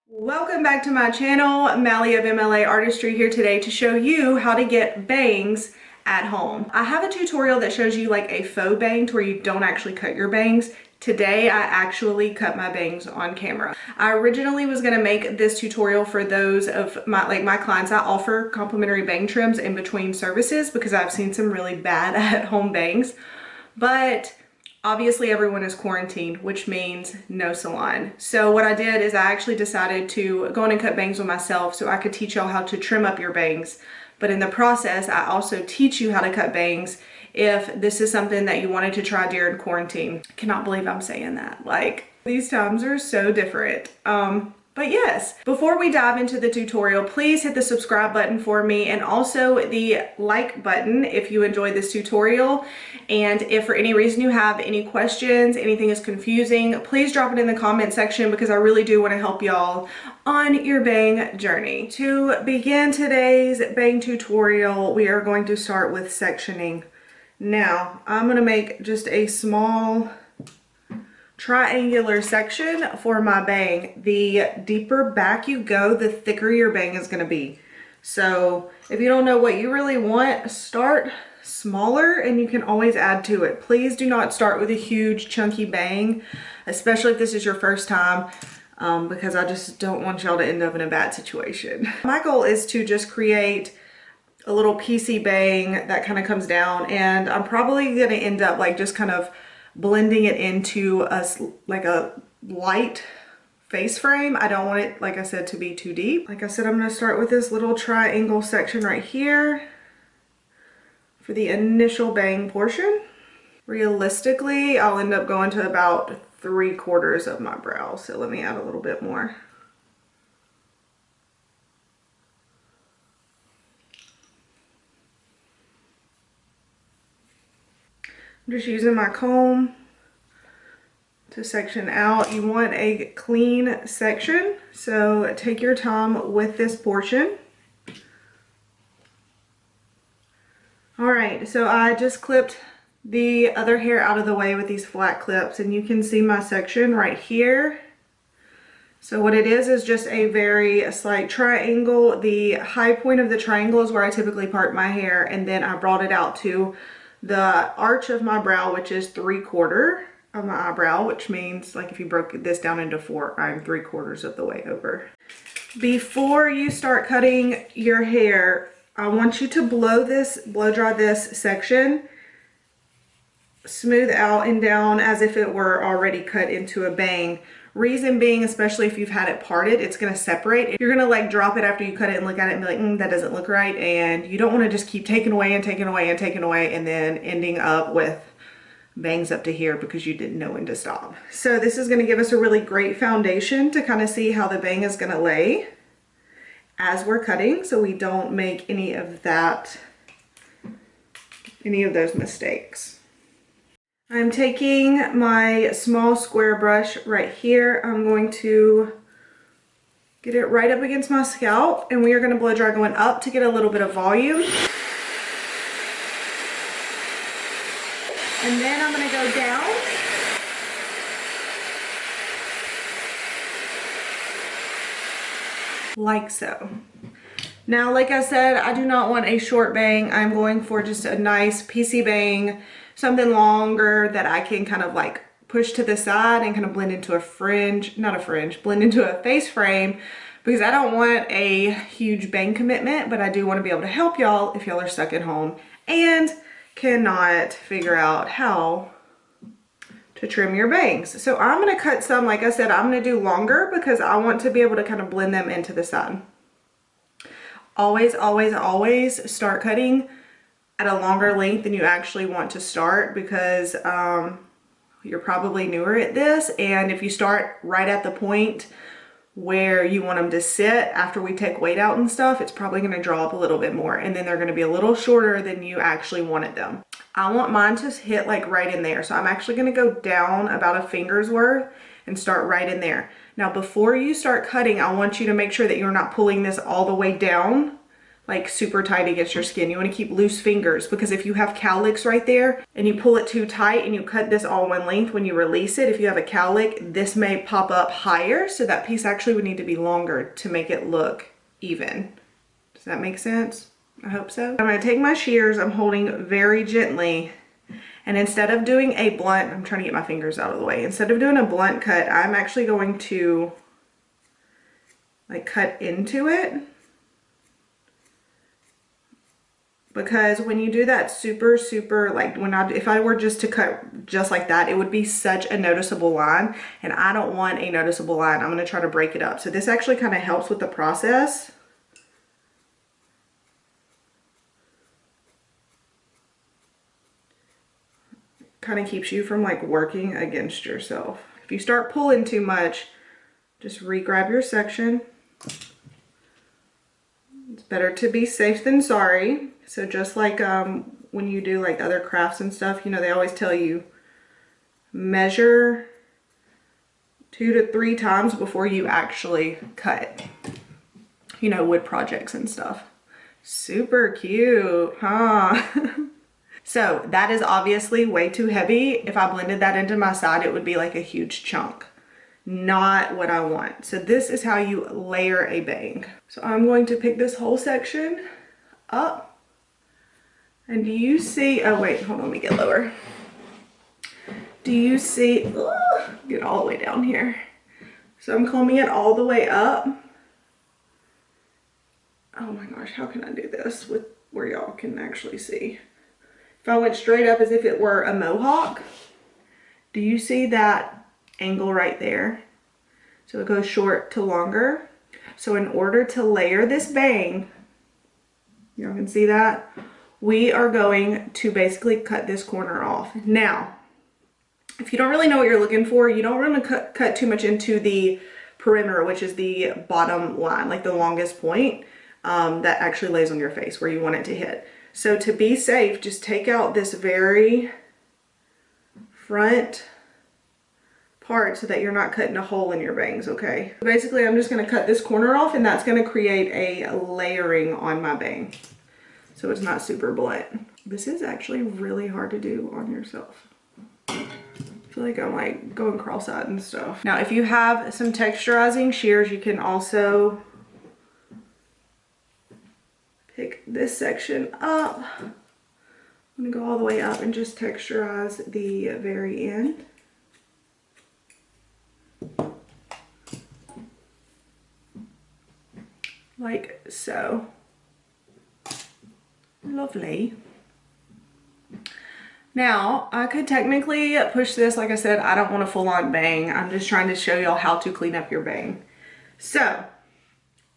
Welcome back to my channel. Maleigh of MLAartistry here today to show you how to get bangs at home. I have a tutorial that shows you like a faux bang to where you don't actually cut your bangs. Today I actually cut my bangs on camera. I originally was going to make this tutorial for those of my clients. I offer complimentary bang trims in between services because I've seen some really bad at home bangs, but obviously everyone is quarantined, which means no salon. So what I did is I actually decided to go in and cut bangs with myself so I could teach y'all how to trim up your bangs. But in the process, I also teach you how to cut bangs if this is something that you wanted to try during quarantine. I cannot believe I'm saying that. Like, these times are so different. But yes, before we dive into the tutorial, please hit the subscribe button for me and also the like button if you enjoyed this tutorial. And if for any reason you have any questions, anything is confusing, please drop it in the comment section because I really do want to help y'all on your bang journey. To begin today's bang tutorial, we are going to start with sectioning. Now, I'm going to make just a small triangular section for my bang. The deeper back you go, the thicker your bang is going to be. So if you don't know what you really want, start smaller and you can always add to it. Please do not start with a huge chunky bang, especially if this is your first time, because I just don't want y'all to end up in a bad situation. My goal is to just create a little PC bang that kind of comes down, and I'm probably going to end up like just kind of blending it into like a light face frame. I don't want it, like I said, to be too deep. Like I said, I'm going to start with this little triangle section right here for the initial bang portion. Realistically, I'll end up going to about 3/4 of my brow. So let me add a little bit more. I'm just using my comb to section out. You want a clean section, so take your time with this portion. All right, so I just clipped the other hair out of the way with these flat clips, and you can see my section right here. So what it is just a very slight triangle. The high point of the triangle is where I typically part my hair, and then I brought it out to the arch of my brow, which is 3/4 of my eyebrow, which means like if you broke this down into 4, I'm 3/4 of the way over. Before you start cutting your hair, I want you to blow dry this section smooth out and down as if it were already cut into a bang. Reason being, especially if you've had it parted, it's going to separate. You're going to like drop it after you cut it and look at it and be like, that doesn't look right. And you don't want to just keep taking away and taking away and taking away and then ending up with bangs up to here because you didn't know when to stop. So this is going to give us a really great foundation to kind of see how the bang is going to lay as we're cutting, so we don't make any of those mistakes. I'm taking my small square brush right here. I'm going to get it right up against my scalp, and we are going to blow dry going up to get a little bit of volume. And then I'm going to go down. Like so. Now, like I said, I do not want a short bang. I'm going for just a nice PC bang, something longer that I can kind of like push to the side and kind of blend into a blend into a face frame, because I don't want a huge bang commitment, but I do want to be able to help y'all if y'all are stuck at home and cannot figure out how to trim your bangs. So I'm going to cut some, like I said, I'm going to do longer because I want to be able to kind of blend them into the side. Always, always, always start cutting at a longer length than you actually want to start, because you're probably newer at this, and if you start right at the point where you want them to sit after we take weight out and stuff, it's probably going to draw up a little bit more, and then they're going to be a little shorter than you actually wanted them. I want mine to hit like right in there, so I'm actually going to go down about a finger's worth and start right in there. Now before you start cutting, I want you to make sure that you're not pulling this all the way down like super tight against your skin. You want to keep loose fingers, because if you have cowlicks right there and you pull it too tight and you cut this all one length, when you release it, if you have a cowlick, this may pop up higher. So that piece actually would need to be longer to make it look even. Does that make sense? I hope so. I'm going to take my shears, I'm holding very gently, and instead of doing a blunt, I'm trying to get my fingers out of the way. Instead of doing a blunt cut, I'm actually going to like cut into it. Because when you do that super, like if I were just to cut just like that, it would be such a noticeable line, and I don't want a noticeable line. I'm gonna try to break it up. So this actually kind of helps with the process. Kind of keeps you from like working against yourself. If you start pulling too much, just re-grab your section. It's better to be safe than sorry. So just like when you do like other crafts and stuff, you know, they always tell you measure 2 to 3 times before you actually cut, you know, wood projects and stuff. Super cute, huh? So that is obviously way too heavy. If I blended that into my side, it would be like a huge chunk. Not what I want. So this is how you layer a bang. So I'm going to pick this whole section up. And do you see, oh wait, hold on, let me get lower. Do you see, get all the way down here. So I'm combing it all the way up. Oh my gosh, how can I do this with where y'all can actually see? If I went straight up as if it were a mohawk, do you see that angle right there? So it goes short to longer. So in order to layer this bang, y'all can see that, we are going to basically cut this corner off. Now, if you don't really know what you're looking for, you don't want to cut too much into the perimeter, which is the bottom line, like the longest point that actually lays on your face where you want it to hit. So to be safe, just take out this very front part so that you're not cutting a hole in your bangs, okay? So basically, I'm just going to cut this corner off, and that's going to create a layering on my bang, so it's not super blunt. This is actually really hard to do on yourself. I feel like I'm like going cross-eyed and stuff. Now, if you have some texturizing shears, you can also pick this section up. I'm gonna go all the way up and just texturize the very end. Like so. Lovely. Now, I could technically push this. Like I said, I don't want a full-on bang. I'm just trying to show y'all how to clean up your bang. So,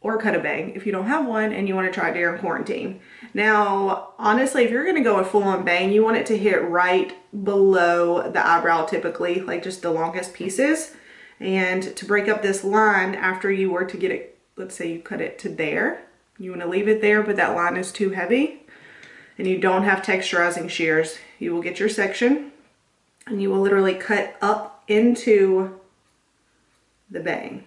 or cut a bang if you don't have one and you want to try it during quarantine. Now, honestly, if you're going to go a full-on bang, you want it to hit right below the eyebrow typically, like just the longest pieces. And to break up this line, after you were to get it, let's say you cut it to there, you want to leave it there, but that line is too heavy and you don't have texturizing shears, you will get your section and you will literally cut up into the bang.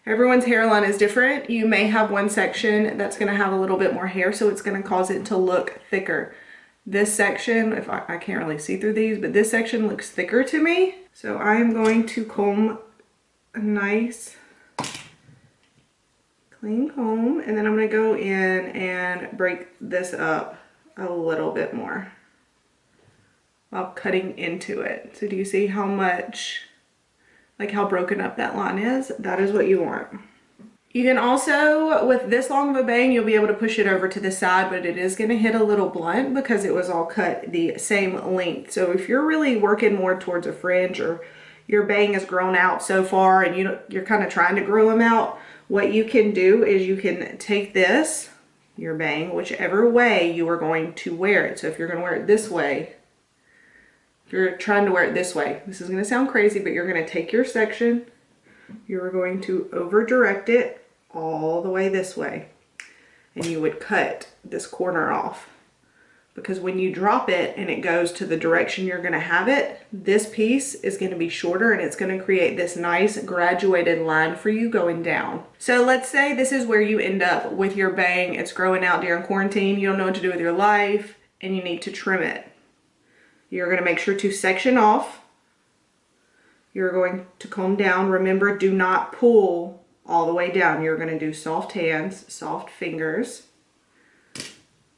Everyone's hairline is different. You may have one section that's going to have a little bit more hair, so it's going to cause it to look thicker. This section, if I can't really see through these, but this section looks thicker to me. So I am going to comb a nice clean comb, and then I'm going to go in and break this up a little bit more while cutting into it. So do you see how much, like how broken up that line is? That is what you want. You can also, with this long of a bang, you'll be able to push it over to the side, but it is going to hit a little blunt because it was all cut the same length. So if you're really working more towards a fringe, or your bang is grown out so far and you're kind of trying to grow them out, what you can do is you can take this, your bang, whichever way you are going to wear it. So if you're going to wear it this way, if you're trying to wear it this way, this is going to sound crazy, but you're going to take your section, you're going to over direct it all the way this way, and you would cut this corner off because when you drop it and it goes to the direction you're gonna have it, this piece is gonna be shorter and it's gonna create this nice graduated line for you going down. So let's say this is where you end up with your bang. It's growing out during quarantine. You don't know what to do with your life and you need to trim it. You're gonna make sure to section off. You're going to comb down. Remember, do not pull all the way down. You're gonna do soft hands, soft fingers.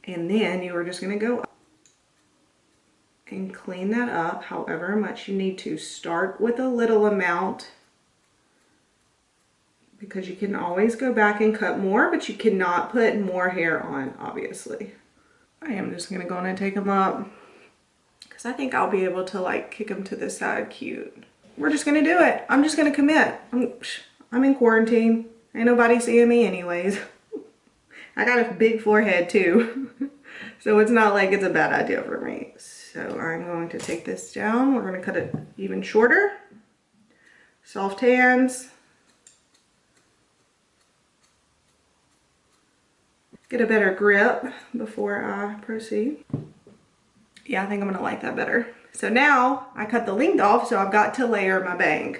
And then you are just going to go up and clean that up however much you need to. Start with a little amount because you can always go back and cut more, but you cannot put more hair on, obviously. I am just going to go in and take them up because I think I'll be able to like kick them to the side cute. We're just going to do it. I'm just going to commit. I'm in quarantine. Ain't nobody seeing me anyways. I got a big forehead too, so it's not like it's a bad idea for me. So I'm going to take this down. We're going to cut it even shorter. Soft hands. Get a better grip before I proceed. Yeah, I think I'm going to like that better. So now I cut the length off, so I've got to layer my bang.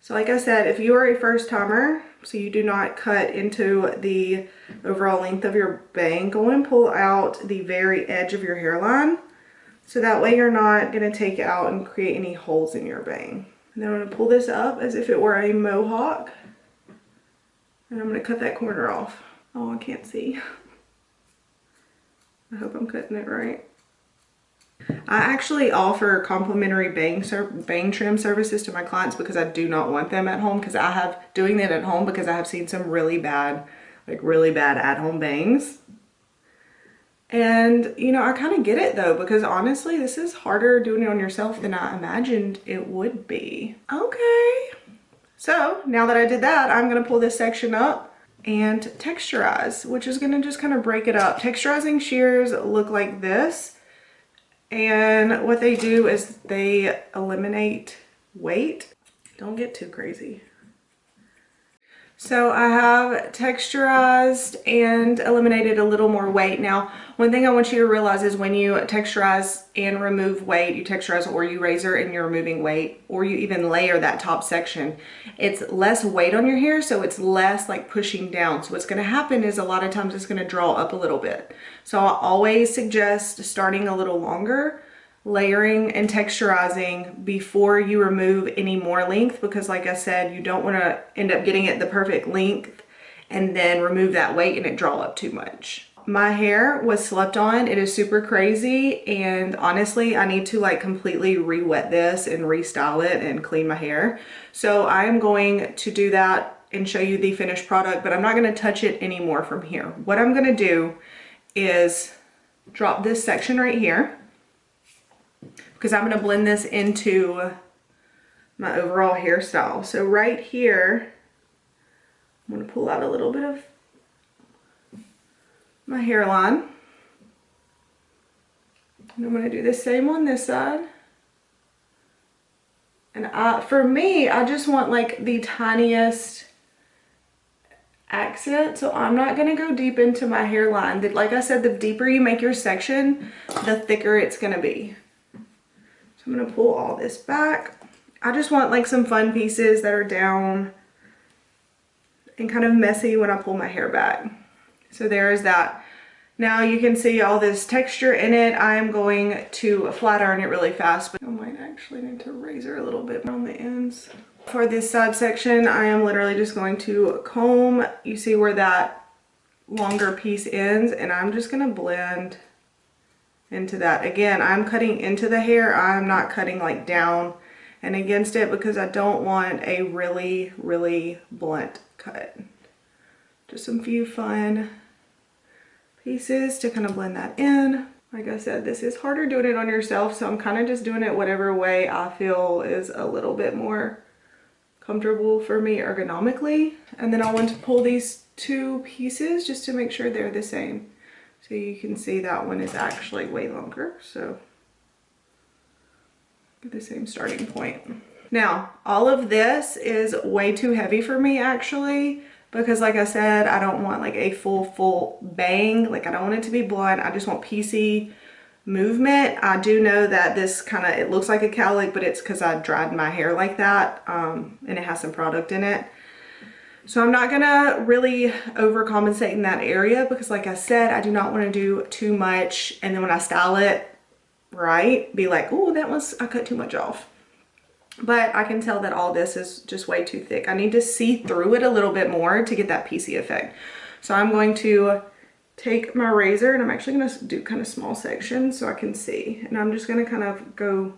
So like I said, if you are a first timer, so you do not cut into the overall length of your bang, go and pull out the very edge of your hairline. So that way you're not going to take it out and create any holes in your bang. And then I'm going to pull this up as if it were a mohawk. And I'm going to cut that corner off. Oh, I can't see. I hope I'm cutting it right. I actually offer complimentary bang trim services to my clients because I do not want them at home, because I have doing that at home because I have seen some really bad at-home bangs. And you know, I kind of get it though, because honestly this is harder doing it on yourself than I imagined it would be. Okay, so now that I did that, I'm going to pull this section up and texturize, which is going to just kind of break it up. Texturizing shears look like this. And what they do is they eliminate weight. Don't get too crazy. So I have texturized and eliminated a little more weight. Now, one thing I want you to realize is when you texturize and remove weight, you texturize or you razor and you're removing weight, or you even layer that top section, it's less weight on your hair, so it's less like pushing down. So what's gonna happen is a lot of times it's gonna draw up a little bit. So I always suggest starting a little longer, layering and texturizing before you remove any more length, because like I said, you don't want to end up getting it the perfect length and then remove that weight and it draw up too much. My hair was slept on. It is super crazy, and honestly I need to like completely re-wet this and restyle it and clean my hair. So I am going to do that and show you the finished product, but I'm not going to touch it anymore from here. What I'm going to do is drop this section right here, because I'm going to blend this into my overall hairstyle. So right here, I'm going to pull out a little bit of my hairline. And I'm going to do the same on this side. And for me, I just want like the tiniest accent, so I'm not going to go deep into my hairline. Like I said, the deeper you make your section, the thicker it's going to be. So I'm going to pull all this back. I just want like some fun pieces that are down and kind of messy when I pull my hair back. So there is that. Now you can see all this texture in it. I am going to flat iron it really fast, but I might actually need to razor a little bit on the ends. For this side section, I am literally just going to comb. You see where that longer piece ends, and I'm just going to blend into that. Again, I'm cutting into the hair. I'm not cutting like down and against it, because I don't want a really, really blunt cut. Just some few fun pieces to kind of blend that in. Like I said, this is harder doing it on yourself, so I'm kind of just doing it whatever way I feel is a little bit more comfortable for me ergonomically. And then I want to pull these two pieces just to make sure they're the same. So you can see that one is actually way longer, so get the same starting point. Now, all of this is way too heavy for me actually, because like I said, I don't want like a full bang. Like I don't want it to be blunt. I just want piecey movement. I do know that this kind of, it looks like a cowlick, but it's because I dried my hair like that, and it has some product in it. So I'm not gonna really overcompensate in that area because like I said, I do not want to do too much and then when I style it right, be like, oh, I cut too much off. But I can tell that all this is just way too thick. I need to see through it a little bit more to get that piecey effect. So I'm going to take my razor and I'm actually going to do kind of small sections so I can see. And I'm just going to kind of go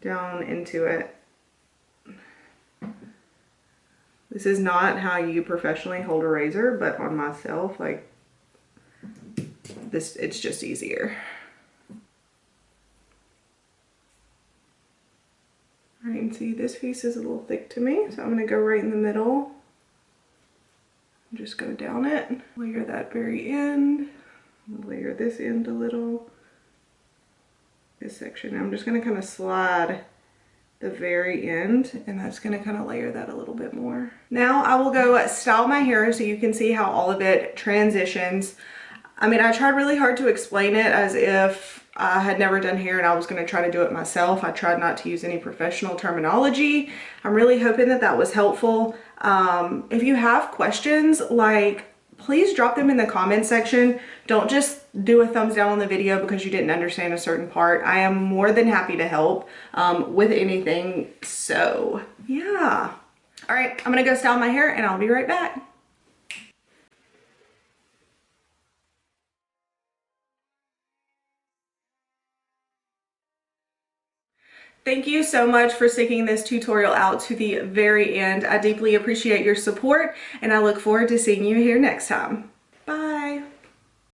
down into it. This is not how you professionally hold a razor, but on myself, like this, it's just easier. All right, and see this piece is a little thick to me, so I'm going to go right in the middle. Just go down it, layer that very end, layer this end a little, this section. I'm just going to kind of slide the very end, and that's going to kind of layer that a little bit more. Now I will go style my hair so you can see how all of it transitions. I mean, I tried really hard to explain it as if I had never done hair and I was going to try to do it myself. I tried not to use any professional terminology. I'm really hoping that that was helpful. If you have questions, like, please drop them in the comment section. Don't just do a thumbs down on the video because you didn't understand a certain part. I am more than happy to help with anything. So yeah. All right, I'm going to go style my hair and I'll be right back. Thank you so much for sticking this tutorial out to the very end. I deeply appreciate your support and I look forward to seeing you here next time. Bye.